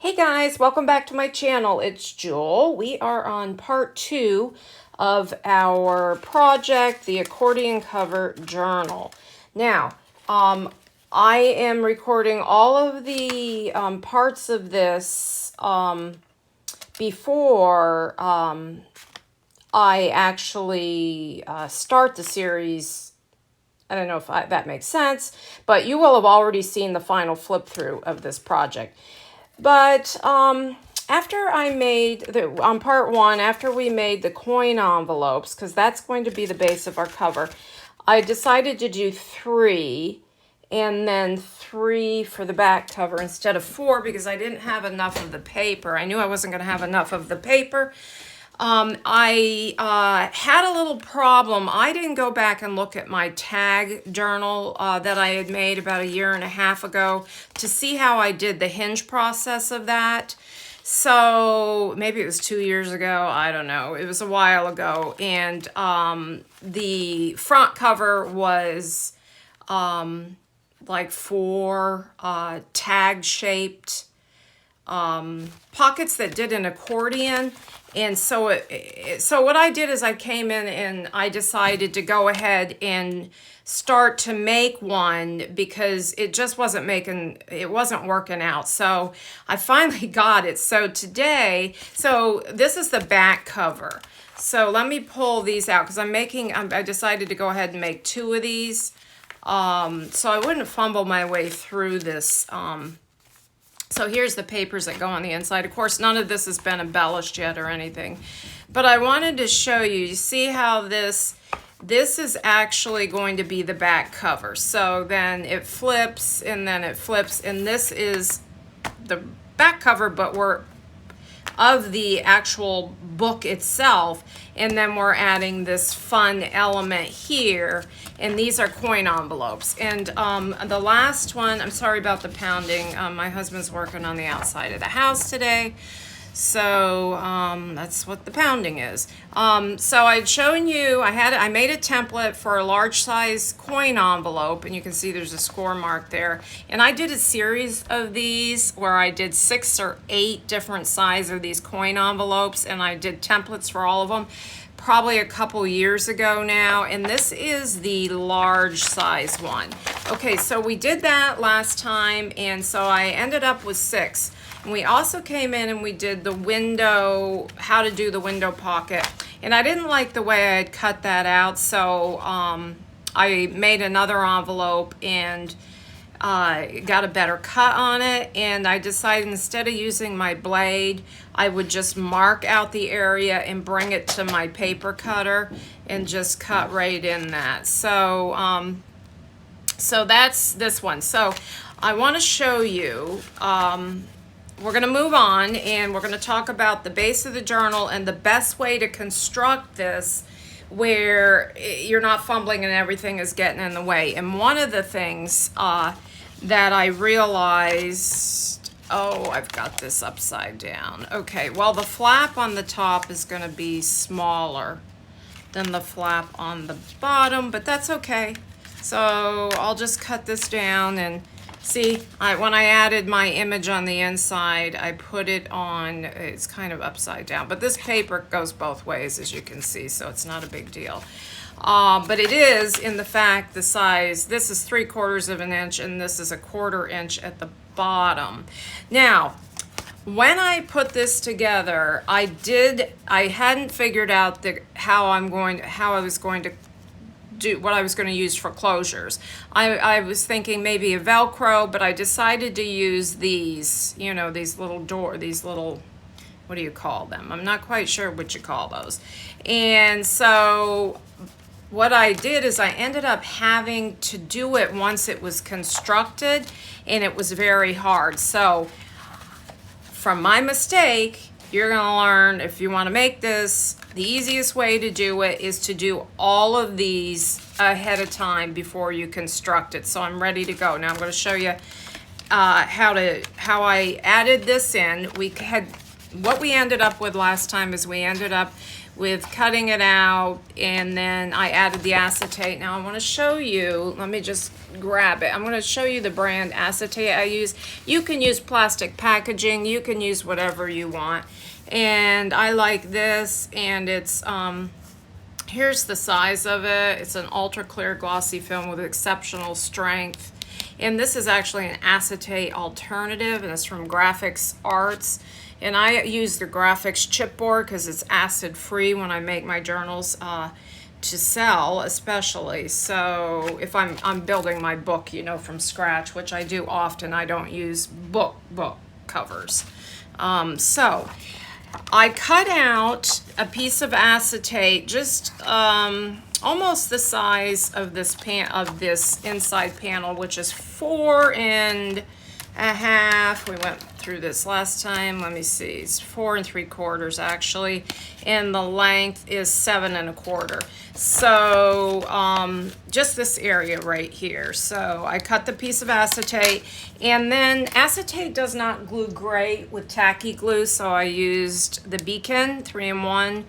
Hey guys, welcome back to my channel. It's Jewel. We are on part 2 of our project, the accordion cover journal. Now, I am recording all of the parts of this before I actually start the series. I don't know if that makes sense, but you will have already seen the final flip through of this project. But after I made, on part 1, after we made the coin envelopes, because that's going to be the base of our cover, I decided to do 3 and then 3 for the back cover instead of 4 because I didn't have enough of the paper. I knew I wasn't going to have enough of the paper. I had a little problem. I didn't go back and look at my tag journal that I had made about 1.5 years ago to see how I did the Hinge process of that. So maybe it was 2 years ago. I don't know. It was a while ago. And the front cover was like 4 tag-shaped pockets that did an accordion. And so what I did is I came in and I decided to go ahead and start to make one because it just wasn't working out. So I finally got it. So this is the back cover. So let me pull these out because I decided to go ahead and make 2 of these. So I wouldn't fumble my way through this. So here's the papers that go on the inside. Of course, none of this has been embellished yet or anything. But I wanted to show you, you see how this is actually going to be the back cover. So then it flips, and then it flips, and this is the back cover, but we're of the actual book itself, and then we're adding this fun element here, and these are coin envelopes. And the last one, I'm sorry about the pounding, my husband's working on the outside of the house today, so that's what the pounding is. So I'd shown you, I made a template for a large size coin envelope, and you can see there's a score mark there. And I did a series of these where I did 6 or 8 different sizes of these coin envelopes, and I did templates for all of them probably a couple years ago now, and this is the large size one. Okay, so we did that last time, and so I ended up with 6. And we also came in and we did the window, how to do the window pocket. And I didn't like the way I had cut that out, so I made another envelope and got a better cut on it. And I decided instead of using my blade, I would just mark out the area and bring it to my paper cutter and just cut right in that. So, so that's this one. So I want to show you, we're going to move on and we're going to talk about the base of the journal and the best way to construct this where you're not fumbling and everything is getting in the way. And one of the things that I realized, oh, I've got this upside down. Okay, well, the flap on the top is going to be smaller than the flap on the bottom, but that's okay. So I'll just cut this down and see, when I added my image on the inside, I put it on, it's kind of upside down, but this paper goes both ways, as you can see, so it's not a big deal. But it is in the fact the size, this is 3/4 of an inch, and this is 1/4 inch at the bottom. Now, when I put this together, I hadn't figured out how I was going to do what I was going to use for closures. I was thinking maybe a Velcro, but I decided to use these, you know, these little, what do you call them? I'm not quite sure what you call those. And so what I did is I ended up having to do it once it was constructed, and it was very hard. So from my mistake, you're going to learn, if you want to make this, the easiest way to do it is to do all of these ahead of time before you construct it. So I'm ready to go. Now I'm going to show you how I added this in. We had what we ended up with last time is we ended up with cutting it out, and then I added the acetate. Now I want to show you, let me just grab it. I'm going to show you the brand acetate I use. You can use plastic packaging, you can use whatever you want. And I like this, and it's, here's the size of it. It's an ultra clear glossy film with exceptional strength. And this is actually an acetate alternative, and it's from Graphics Arts. And I use the graphics chipboard because it's acid free when I make my journals to sell, especially. So if I'm building my book, you know, from scratch, which I do often, I don't use book covers. So I cut out a piece of acetate, just almost the size of this inside panel, which is 4.5. We went through this last time. Let me see. It's 4 3/4 actually, and the length is 7 1/4. So just this area right here. So I cut the piece of acetate, and then acetate does not glue great with tacky glue, so I used the Beacon 3-in-1,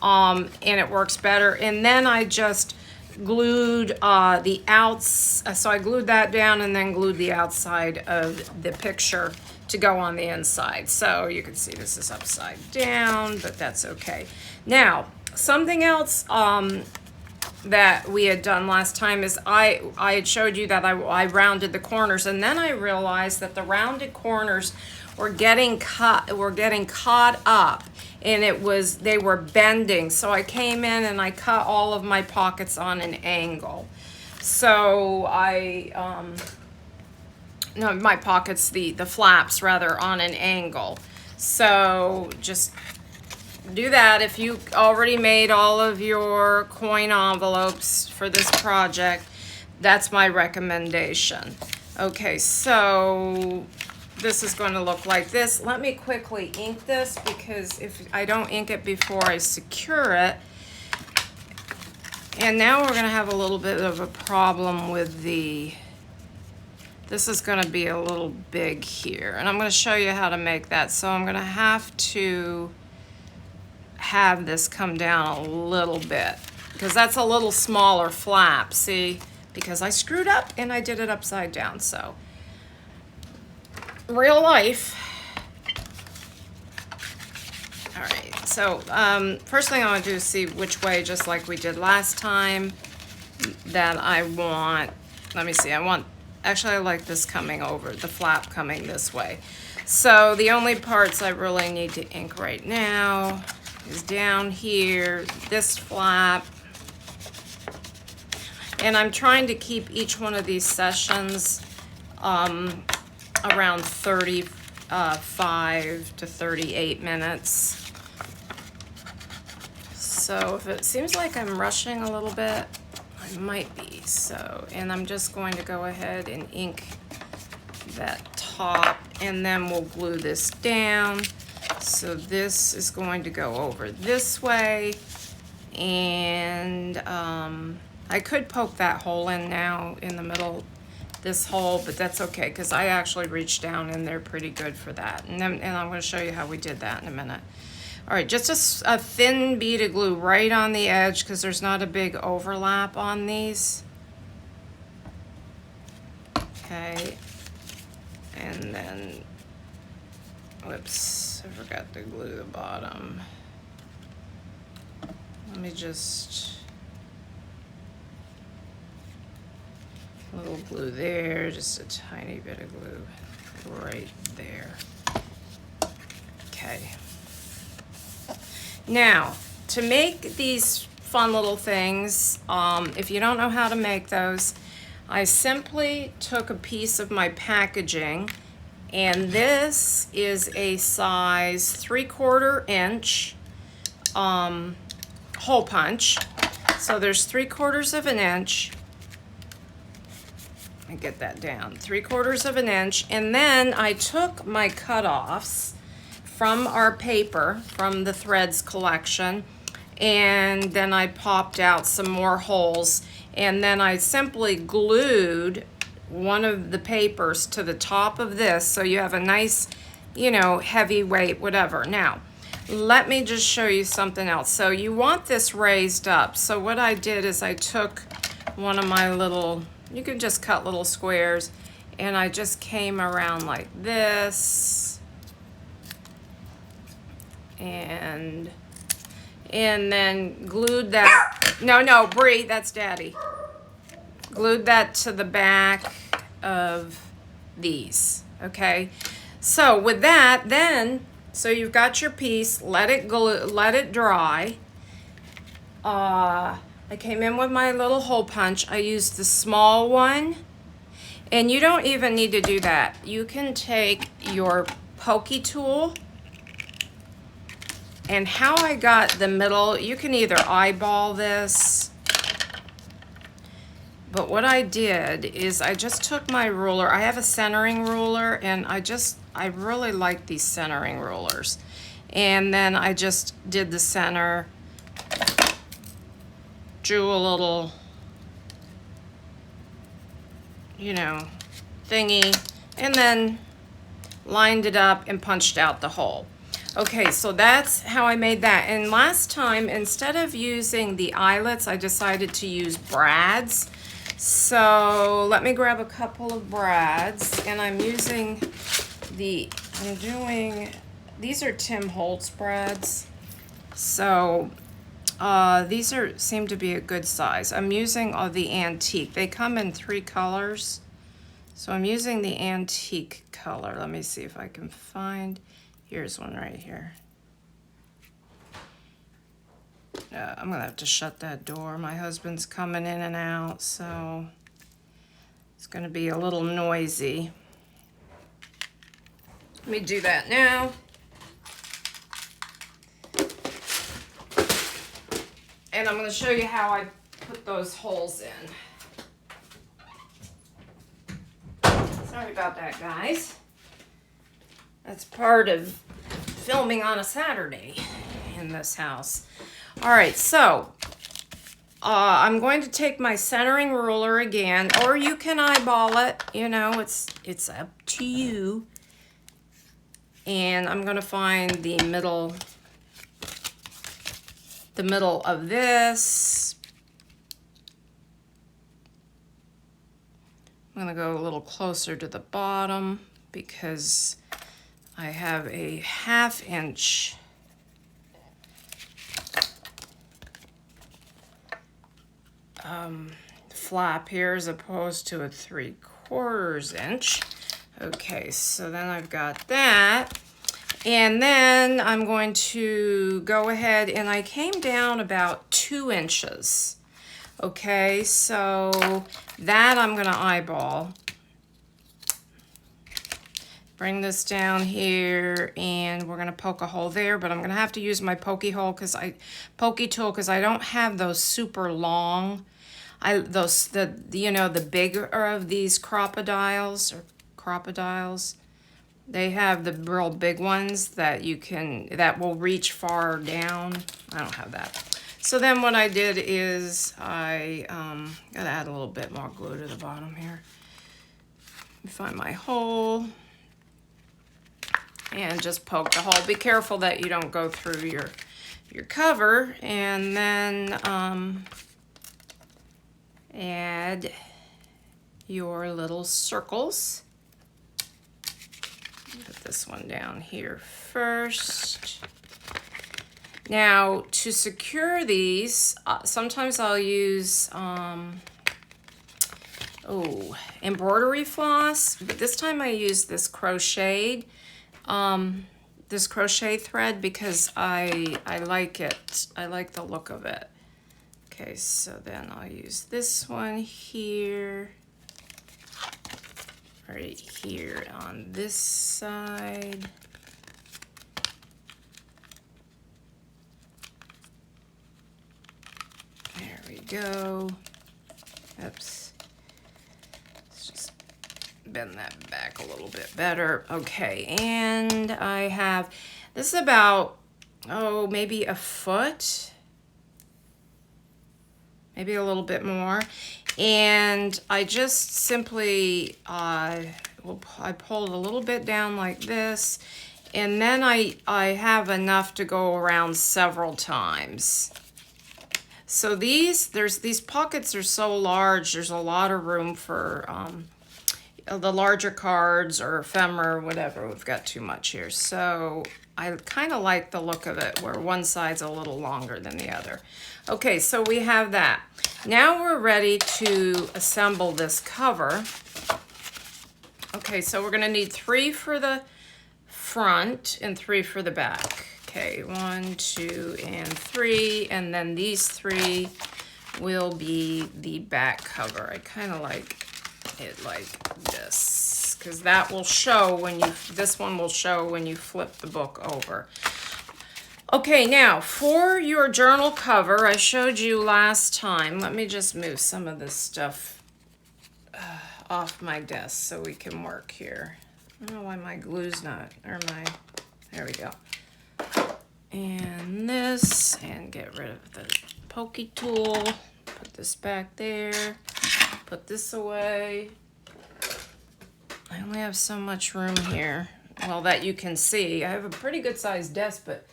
and it works better. And then I just glued the outs, so I glued that down and then glued the outside of the picture to go on the inside. So you can see this is upside down, but that's okay. Now, something else that we had done last time is I had showed you that I rounded the corners, and then I realized that the rounded corners were getting caught up, and they were bending. So I came in and I cut all of my pockets on an angle. So no, my pockets, the flaps rather, on an angle. So just do that. If you already made all of your coin envelopes for this project, that's my recommendation. Okay, so this is going to look like this. Let me quickly ink this, because if I don't ink it before I secure it, and now we're going to have a little bit of a problem with this is going to be a little big here, and I'm going to show you how to make that. So I'm going to have to have this come down a little bit, because that's a little smaller flap, see, because I screwed up and I did it upside down. So real life. All right, so first thing I want to do is see which way, just like we did last time, that I want. Let me see, actually I like this coming over, the flap coming this way. So the only parts I really need to ink right now is down here, this flap. And I'm trying to keep each one of these sessions around 35 to 38 minutes. So if it seems like I'm rushing a little bit, I might be. So, and I'm just going to go ahead and ink that top, and then we'll glue this down. So this is going to go over this way, and I could poke that hole in now in the middle, this hole, but that's okay, because I actually reached down in there pretty good for that. And I'm going to show you how we did that in a minute. All right, just a thin bead of glue right on the edge, because there's not a big overlap on these. Okay, and then, whoops, I forgot to glue the bottom. Let me just, a little glue there, just a tiny bit of glue right there. Okay. Now, to make these fun little things, if you don't know how to make those, I simply took a piece of my packaging, and this is a size 3/4 inch hole punch. So there's 3/4 of an inch. Let me get that down. 3/4 of an inch, and then I took my cutoffs from our paper, from the Threads collection, and then I popped out some more holes, and then I simply glued one of the papers to the top of this, so you have a nice you know, heavyweight, whatever. Now, let me just show you something else. So you want this raised up. So what I did is I took one of my little, you can just cut little squares, and I just came around like this, and then glued that, no, Bree, that's Daddy. Glued that to the back of these, okay? So with that, then, so you've got your piece, let it dry. I came in with my little hole punch. I used the small one, and you don't even need to do that. You can take your pokey tool, and how I got the middle, you can either eyeball this, but what I did is I just took my ruler. I have a centering ruler, and I really like these centering rulers. And then I just did the center, drew a little, you know, thingy, and then lined it up and punched out the hole. Okay, so that's how I made that. And last time, instead of using the eyelets, I decided to use brads. So let me grab a couple of brads, and I'm doing, these are Tim Holtz brads. So these seem to be a good size. I'm using the antique. They come in 3 colors. So I'm using the antique color. Let me see if I can find, here's one right here. I'm gonna have to shut that door. My husband's coming in and out, so it's gonna be a little noisy. Let me do that now. And I'm gonna show you how I put those holes in. Sorry about that, guys. That's part of filming on a Saturday in this house. All right, so I'm going to take my centering ruler again, or you can eyeball it, you know, it's up to you. And I'm going to find the middle of this. I'm going to go a little closer to the bottom because I have a 1/2 inch flap here as opposed to a 3/4 inch. Okay, so then I've got that. And then I'm going to go ahead, and I came down about 2 inches. Okay, so that I'm gonna eyeball. Bring this down here, and we're gonna poke a hole there, but I'm gonna have to use my pokey tool because I don't have those super long. The bigger of these crocodiles. They have the real big ones that will reach far down. I don't have that. So then what I did is I gotta add a little bit more glue to the bottom here. Let me find my hole and just poke the hole. Be careful that you don't go through your cover, and then add your little circles. Put this one down here first. Now, to secure these, sometimes I'll use embroidery floss, but this time I use this crochet thread because I like it. I like the look of it. Okay, so then I'll use this one here, right here on this side. There we go. Oops. Let's just bend that back a little bit better. Okay, and I have, this is about, maybe a foot. Maybe a little bit more. And I just simply I pull it a little bit down like this, and then I have enough to go around several times. So these pockets are so large, there's a lot of room for the larger cards or ephemera or whatever. We've got too much here. So I kind of like the look of it where one side's a little longer than the other. Okay, so we have that. Now we're ready to assemble this cover. Okay, so we're gonna need 3 for the front and 3 for the back. Okay, 1, 2, and 3, and then these 3 will be the back cover. I kind of like it like this, because that will show when you, this one will show when you flip the book over. Okay, now for your journal cover, I showed you last time. Let me just move some of this stuff off my desk so we can work here. I don't know why my glue's not, or my, there we go. And this, and get rid of the pokey tool. Put this back there. Put this away. I only have so much room here. Well, that you can see. I have a pretty good sized desk, but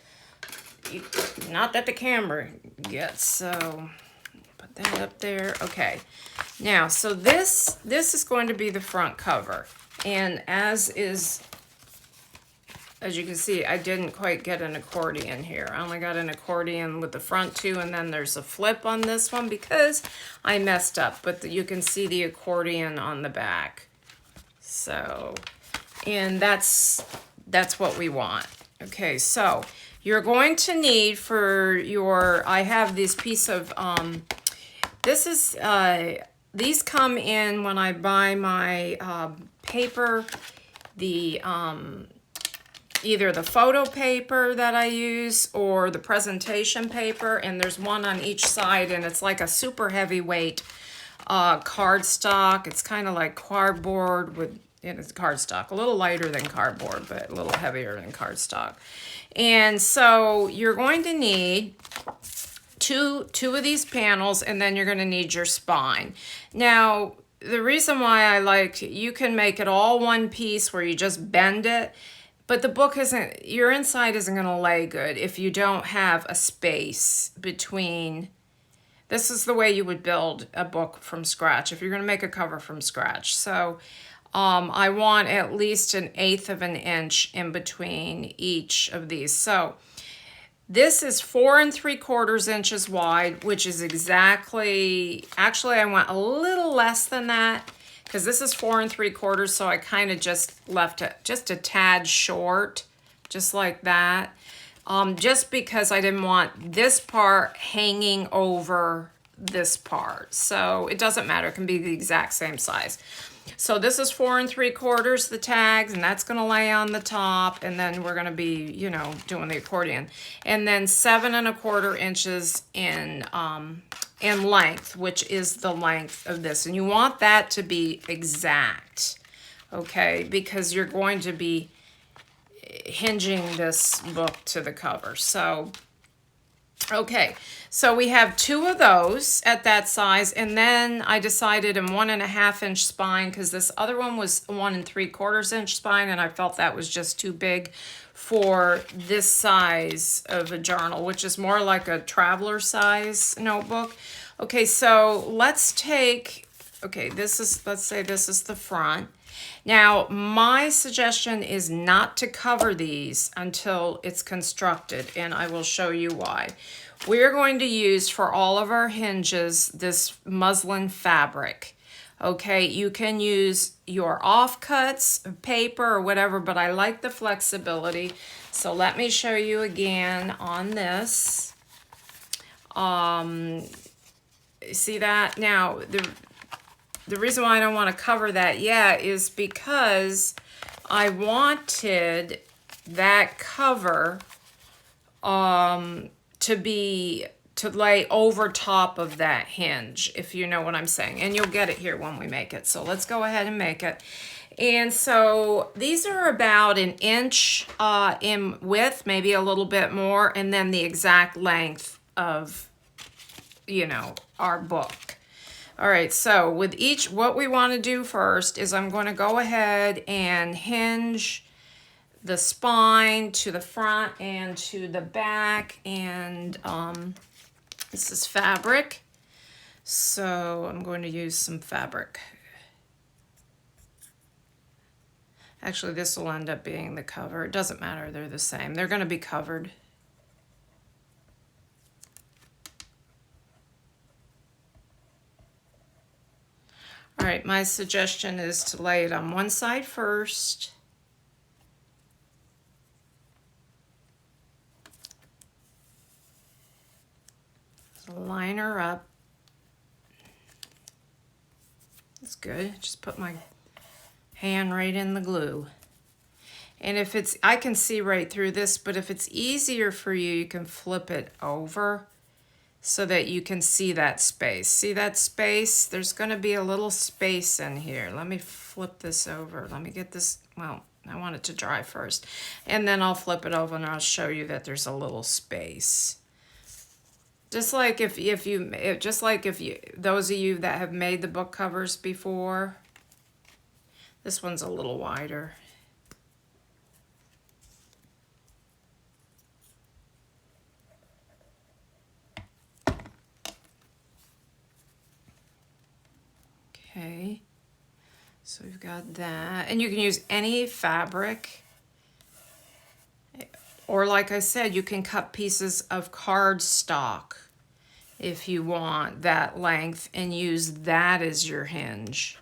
not that the camera gets. So put that up there. Okay. Now, so this is going to be the front cover. And as you can see, I didn't quite get an accordion here. I only got an accordion with the front 2, and then there's a flip on this one because I messed up. But you can see the accordion on the back. So, and that's what we want. Okay, so you're going to need for your, I have this piece of, this is, these come in when I buy my paper, the, either the photo paper that I use or the presentation paper, and there's one on each side, and it's like a super heavyweight cardstock. It's kind of like cardboard with, it's cardstock, a little lighter than cardboard, but a little heavier than cardstock. And so you're going to need two of these panels, and then you're going to need your spine. Now, the reason why I like, you can make it all one piece where you just bend it, but the book isn't, your inside isn't going to lay good if you don't have a space between. This is the way you would build a book from scratch if you're going to make a cover from scratch. So I want at least 1/8 of an inch in between each of these. So this is 4 3/4 inches wide, which is exactly, actually I went a little less than that, because this is 4 3/4, so I kind of just left it just a tad short, just like that. Just because I didn't want this part hanging over this part. So it doesn't matter, it can be the exact same size. So this is 4 3/4, the tags, and that's gonna lay on the top, and then we're gonna be, you know, doing the accordion. And then 7 1/4 inches in length, which is the length of this. And you want that to be exact, okay? Because you're going to be hinging this book to the cover. So, okay, so we have 2 of those at that size, and then I decided in 1 1/2 inch spine, because this other one was 1 3/4 inch spine, and I felt that was just too big for this size of a journal, which is more like a traveler size notebook. Okay, so let's take, okay, this is, let's say this is the front. Now, my suggestion is not to cover these until it's constructed, and I will show you why. We're going to use for all of our hinges this muslin fabric. Okay, you can use your offcuts, paper, or whatever, but I like the flexibility. So let me show you again on this. See that? Now, the reason why I don't want to cover that yet is because I wanted that cover to lay over top of that hinge, if you know what I'm saying. And you'll get it here when we make it. So let's go ahead and make it. And so these are about 1 inch in width, maybe a little bit more, and then the exact length of, you know, our book. All right, so with each, what we want to do first is I'm going to go ahead and hinge the spine to the front and to the back, and this is fabric, so I'm going to use some fabric. Actually, this will end up being the cover. It doesn't matter, they're the same. They're going to be covered. All right, my suggestion is to lay it on one side first. Line her up. That's good. Just put my hand right in the glue. And if it's, I can see right through this, but if it's easier for you, you can flip it over so that you can see that space. See that space? There's going to be a little space in here. Let me flip this over. Let me get this, well, I want it to dry first. And then I'll flip it over and I'll show you that there's a little space. Just like if you, those of you that have made the book covers before, this one's a little wider. Okay, so we've got that, and you can use any fabric, or like I said, you can cut pieces of cardstock if you want that length and use that as your hinge.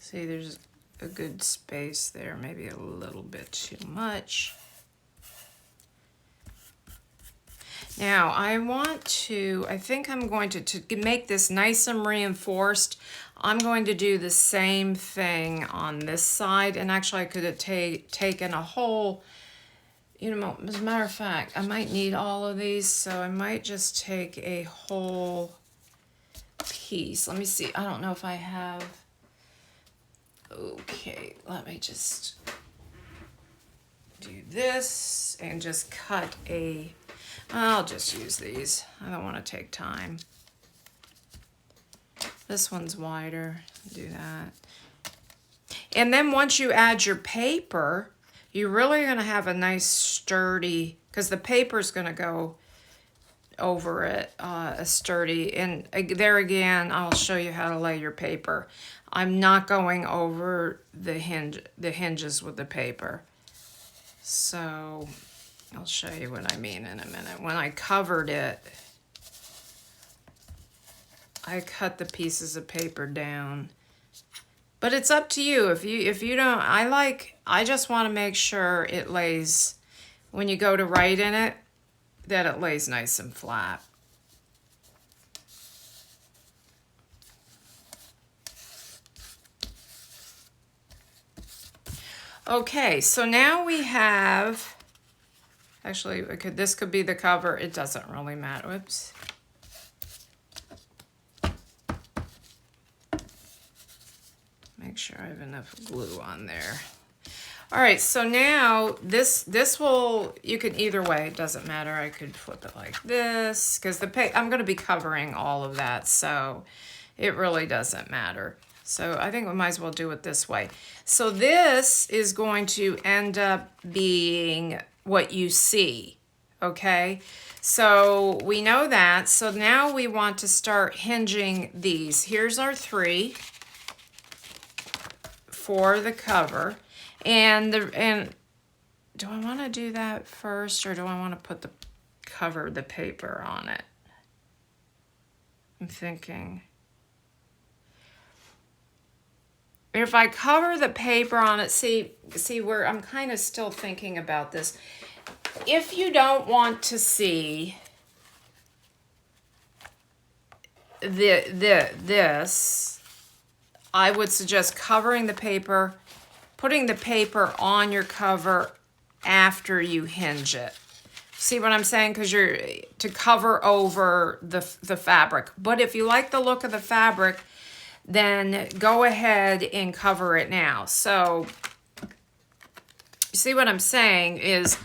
See, there's a good space there, maybe a little bit too much. Now I think I'm going to make this nice and reinforced. I'm going to do the same thing on this side, and actually I could have taken a whole, you know, as a matter of fact, I might need all of these, so I might just take a whole piece. Let me see, I don't know if I have. Okay, let me just do this and just cut a, I'll just use these. I don't want to take time. This one's wider, do that. And then once you add your paper, you're really going to have a nice sturdy, because the paper's going to go over it, a sturdy, and there again, I'll show you how to lay your paper. I'm not going over the hinges with the paper. So I'll show you what I mean in a minute. When I covered it, I cut the pieces of paper down. But it's up to you. If you don't, I just want to make sure it lays, when you go to write in it, that it lays nice and flat. Okay, so now we have, actually, this could be the cover. It doesn't really matter. Whoops. Make sure I have enough glue on there. All right, so now this will, you can either way, it doesn't matter. I could flip it like this, because I'm going to be covering all of that, so it really doesn't matter. So I think we might as well do it this way. So this is going to end up being what you see, okay? So we know that. So now we want to start hinging these. Here's our 3 for the cover. And do I want to do that first, or do I want to put the paper on it? I'm thinking. If I cover the paper on it, see where I'm kind of still thinking about this. If you don't want to see this, I would suggest covering the paper, putting the paper on your cover after you hinge it. See what I'm saying? Because you're to cover over the fabric. But if you like the look of the fabric, then go ahead and cover it now. So you see what I'm saying is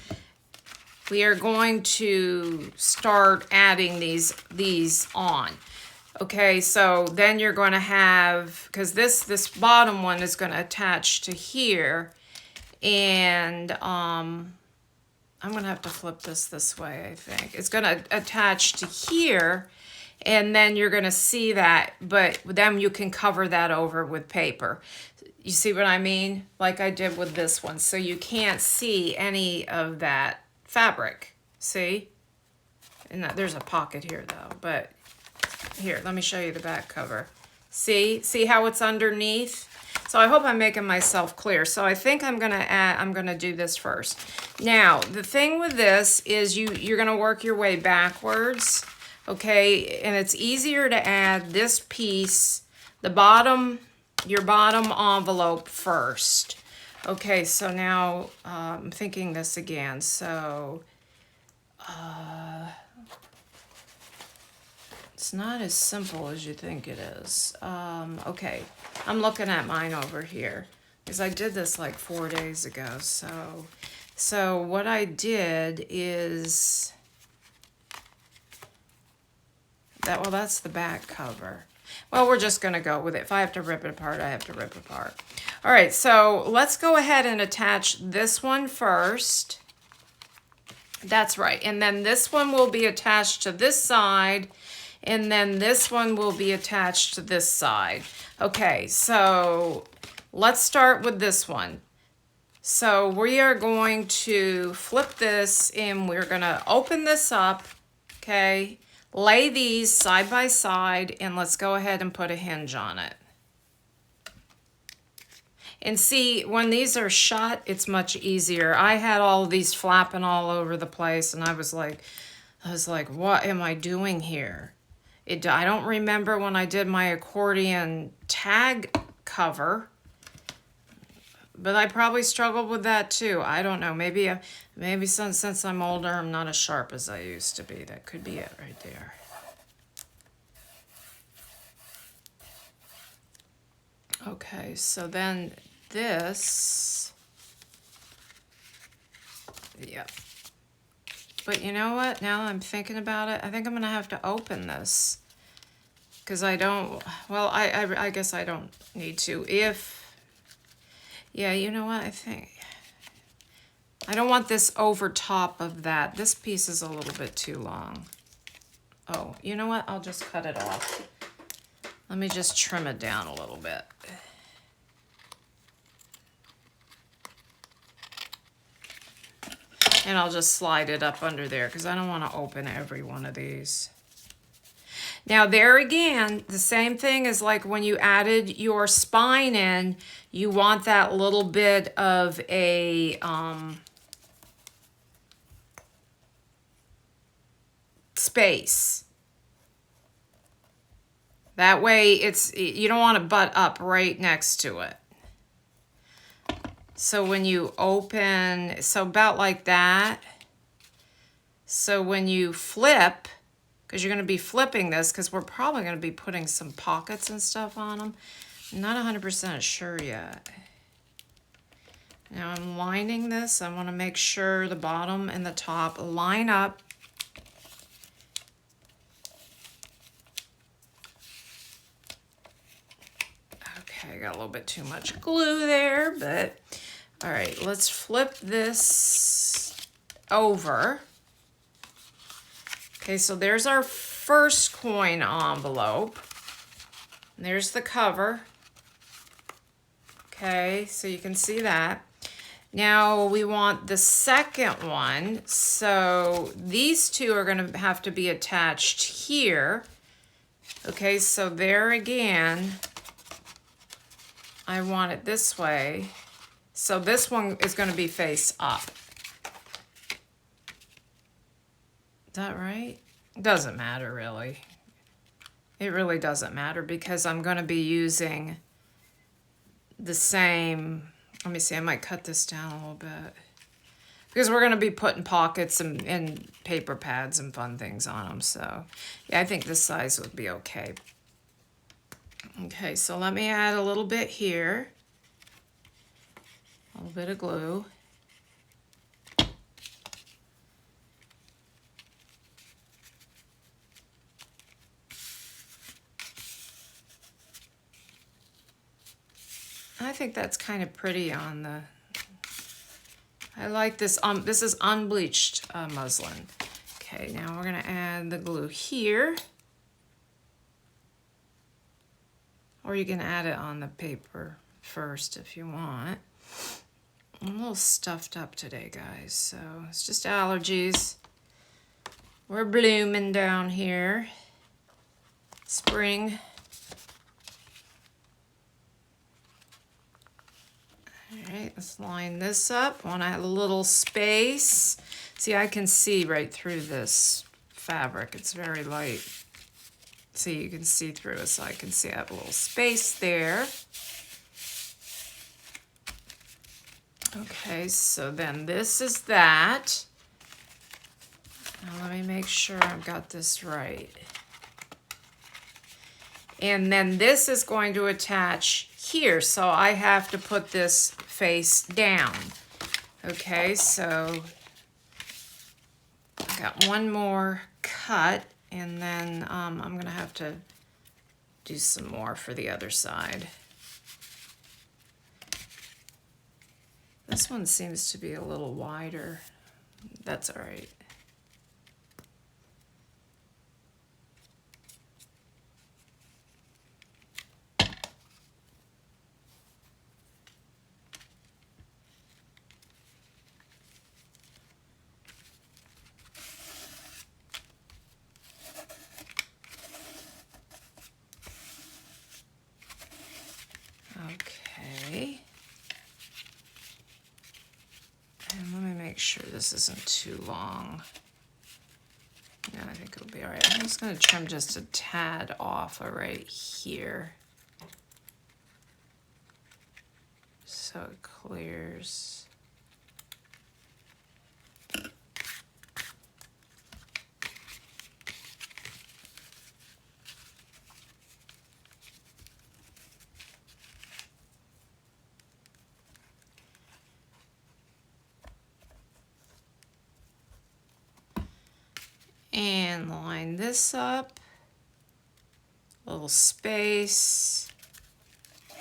we are going to start adding these on. Okay, so then you're going to have, because this bottom one is going to attach to here, and I'm going to have to flip this way, I think. It's going to attach to here, and then you're going to see that, but then you can cover that over with paper. You see what I mean? Like I did with this one. So you can't see any of that fabric. See? And there's a pocket here though, but here, let me show you the back cover. See how it's underneath? So I hope I'm making myself clear. So I think I'm gonna do this first. Now, the thing with this is you're gonna work your way backwards, okay? And it's easier to add this piece, your bottom envelope first. Okay, so now I'm thinking this again. So it's not as simple as you think it is. Okay, I'm looking at mine over here because I did this like 4 days ago. So what I did is that's the back cover. Well, we're just gonna go with it. If I have to rip it apart, I have to rip it apart. All right, so let's go ahead and attach this one first. That's right, and then this one will be attached to this side, and then this one will be attached to this side. Okay, so let's start with this one. So we are going to flip this and we're gonna open this up, okay? Lay these side by side and let's go ahead and put a hinge on it. And see, when these are shut, it's much easier. I had all of these flapping all over the place and I was like, what am I doing here? I don't remember when I did my accordion tag cover, but I probably struggled with that too. I don't know. Maybe since I'm older, I'm not as sharp as I used to be. That could be it right there. Okay, so then this, yep. But you know what? Now I'm thinking about it, I think I'm gonna have to open this because I don't, well, I guess I don't need to. Yeah, you know what? I think I don't want this over top of that. This piece is a little bit too long. Oh, you know what? I'll just cut it off. Let me just trim it down a little bit. And I'll just slide it up under there because I don't want to open every one of these. Now there again, the same thing as like when you added your spine in, you want that little bit of a space. That way you don't want to butt up right next to it. So when you open, so about like that. So when you flip, because you're going to be flipping this, because we're probably going to be putting some pockets and stuff on them. I'm not 100% sure yet. Now I'm lining this. I want to make sure the bottom and the top line up. Okay, I got a little bit too much glue there, but all right, let's flip this over. Okay, so there's our first coin envelope. There's the cover. Okay, so you can see that. Now we want the second one. So these two are going to have to be attached here. Okay, so there again, I want it this way. So this one is going to be face up. Is that right? Doesn't matter really. It really doesn't matter because I'm going to be using the same. Let me see, I might cut this down a little bit. because we're going to be putting pockets and paper pads and fun things on them. So yeah, I think this size would be okay. Okay, so let me add a little bit here. A little bit of glue. I think that's kind of pretty on the, I like this, this is unbleached muslin. Okay, now we're gonna add the glue here. Or you can add it on the paper first if you want. I'm a little stuffed up today, guys, so it's just allergies. We're blooming down here. Spring. All right, let's line this up. I want to have a little space. See, I can see right through this fabric. It's very light. See, you can see through it, so I can see I have a little space there. Okay, so then this is that. Now let me make sure I've got this right. And then this is going to attach here, so I have to put this face down. Okay, so I got one more cut, and then I'm gonna have to do some more for the other side. This one seems to be a little wider. That's all right. Okay. And let me make sure this isn't too long. Yeah, I think it'll be all right. I'm just going to trim just a tad off right here, so it clears. And line this up, a little space. I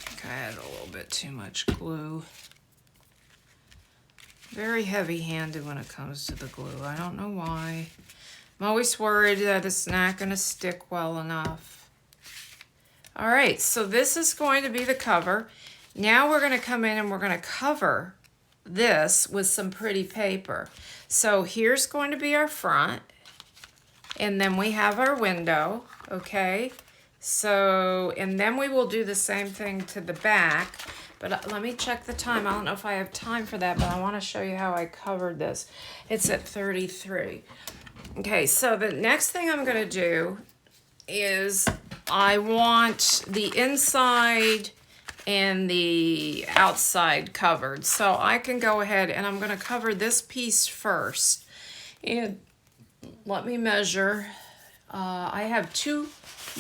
think I had a little bit too much glue. Very heavy-handed when it comes to the glue. I don't know why. I'm always worried that it's not going to stick well enough. All right, so this is going to be the cover. Now we're going to come in and we're going to cover this with some pretty paper. So here's going to be our front, and then we have our window, okay? So, and then we will do the same thing to the back. But let me check the time. I don't know if I have time for that, but I want to show you how I covered this. It's at 33. Okay, so the next thing I'm going to do is I want the inside and the outside covered. So I can go ahead and I'm going to cover this piece first. And let me measure. I have 2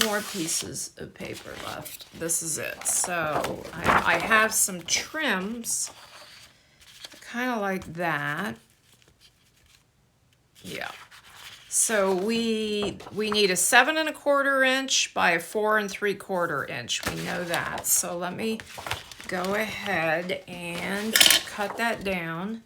more pieces of paper left. This is it. So I have some trims, kind of like that. Yeah. So we need a 7 1/4 inch by a 4 3/4 inch. We know that. So let me go ahead and cut that down.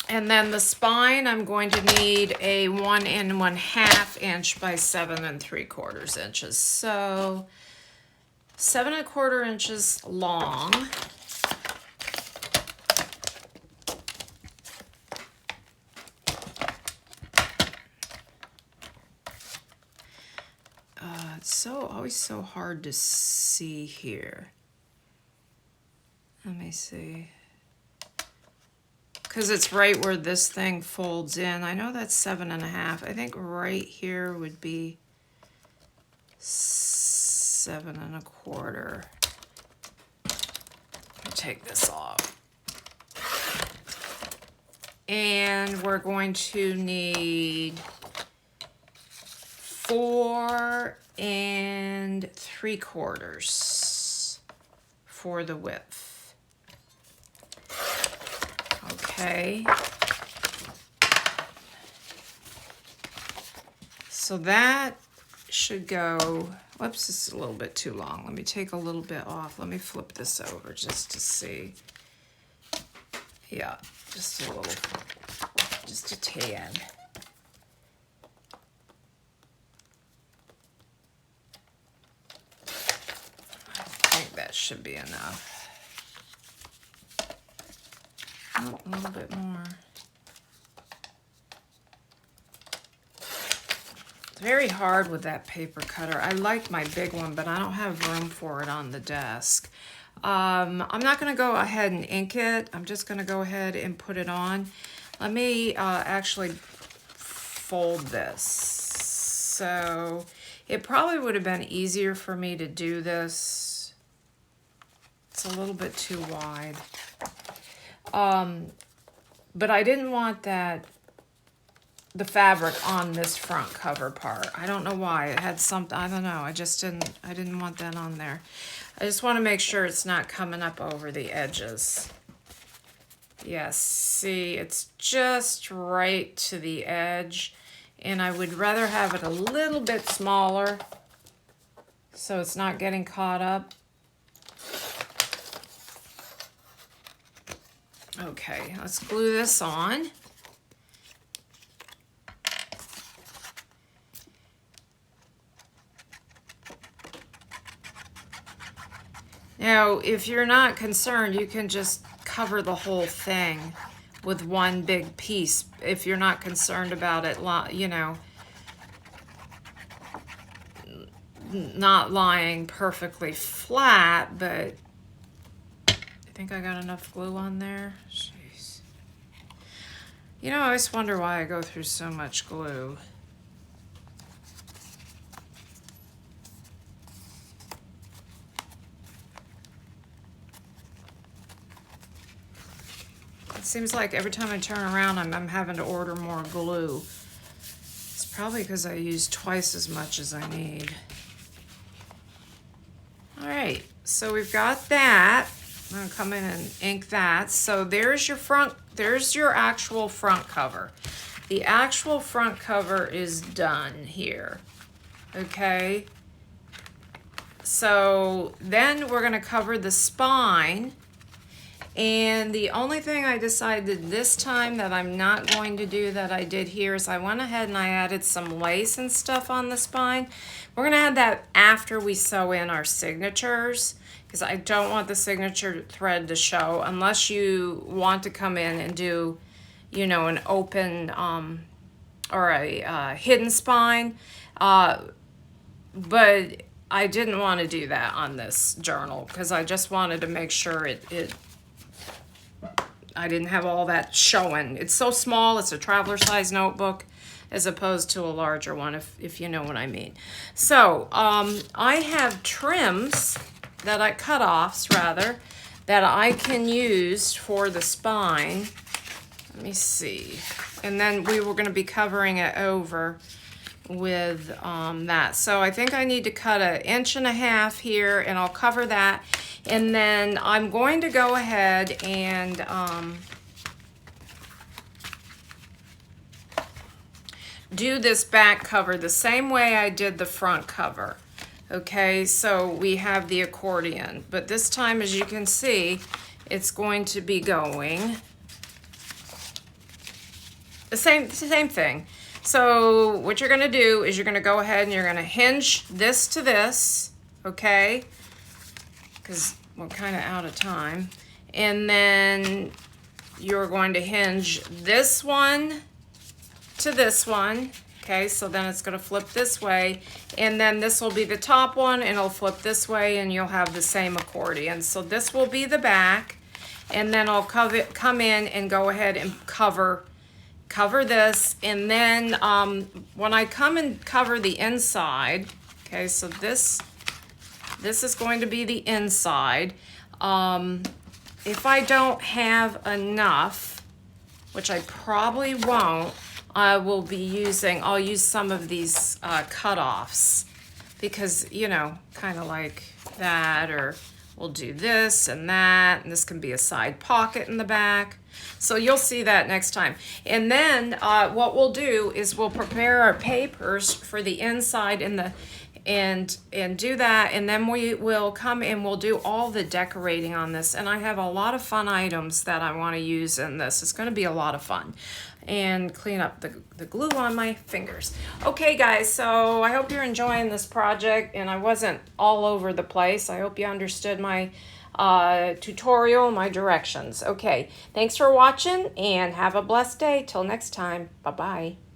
And then the spine, I'm going to need a 1 1/2 inch by 7 3/4 inches. So 7 1/4 inches long. It's always so hard to see here. Let me see. because it's right where this thing folds in. I know that's 7.5. I think right here would be 7.25. Take this off. And we're going to need 4 3/4 for the width. Okay. So that should go, whoops, this is a little bit too long. Let me take a little bit off. Let me flip this over just to see. Yeah, just a little, just a tad. I think that should be enough. Oh, a little bit more. It's very hard with that paper cutter. I like my big one, but I don't have room for it on the desk. I'm not going to go ahead and ink it. I'm just going to go ahead and put it on. Let me actually fold this. So it probably would have been easier for me to do this. It's a little bit too wide. But I didn't want the fabric on this front cover part. I don't know why. It had something, I don't know. I didn't want that on there. I just want to make sure it's not coming up over the edges. Yes, see, it's just right to the edge. And I would rather have it a little bit smaller so it's not getting caught up. Okay, let's glue this on. Now, if you're not concerned, you can just cover the whole thing with one big piece if you're not concerned about it, you know, not lying perfectly flat, but I think I got enough glue on there. Jeez. You know, I always wonder why I go through so much glue. It seems like every time I turn around, I'm having to order more glue. It's probably because I use twice as much as I need. All right, so we've got that. I'm gonna come in and ink that. So there's your actual front cover. The actual front cover is done here, okay? So then we're gonna cover the spine. And the only thing I decided this time that I'm not going to do that I did here is I went ahead and I added some lace and stuff on the spine. We're going to add that after we sew in our signatures because I don't want the signature thread to show unless you want to come in and do, you know, an open or a hidden spine. But I didn't want to do that on this journal because I just wanted to make sure I didn't have all that showing. It's so small, it's a traveler size notebook as opposed to a larger one, if you know what I mean. So I have trims that cutoffs rather, that I can use for the spine. Let me see. And then we were gonna be covering it over with that. So I think I need to cut 1.5 inches here and I'll cover that. And then I'm going to go ahead and do this back cover the same way I did the front cover. Okay, so we have the accordion, but this time, as you can see, it's going to be going the same thing. So what you're gonna do is you're gonna go ahead and you're gonna hinge this to this, okay? Because we're kind of out of time. And then you're going to hinge this one to this one, okay? So then it's gonna flip this way, and then this will be the top one, and it'll flip this way, and you'll have the same accordion. So this will be the back, and then I'll come in and go ahead and cover this, and then when I come and cover the inside, okay, so this is going to be the inside. If I don't have enough, which I probably won't, I'll use some of these cutoffs, because, you know, kind of like that, or we'll do this and that, and this can be a side pocket in the back. So you'll see that next time. And then what we'll do is we'll prepare our papers for the inside and do that, and then we will come and we'll do all the decorating on this. And I have a lot of fun items that I want to use in this. It's going to be a lot of fun. And clean up the glue on my fingers. Okay, guys, so I hope you're enjoying this project, and I wasn't all over the place. I hope you understood my tutorial, my directions. Okay, thanks for watching, and have a blessed day. Till next time, bye-bye.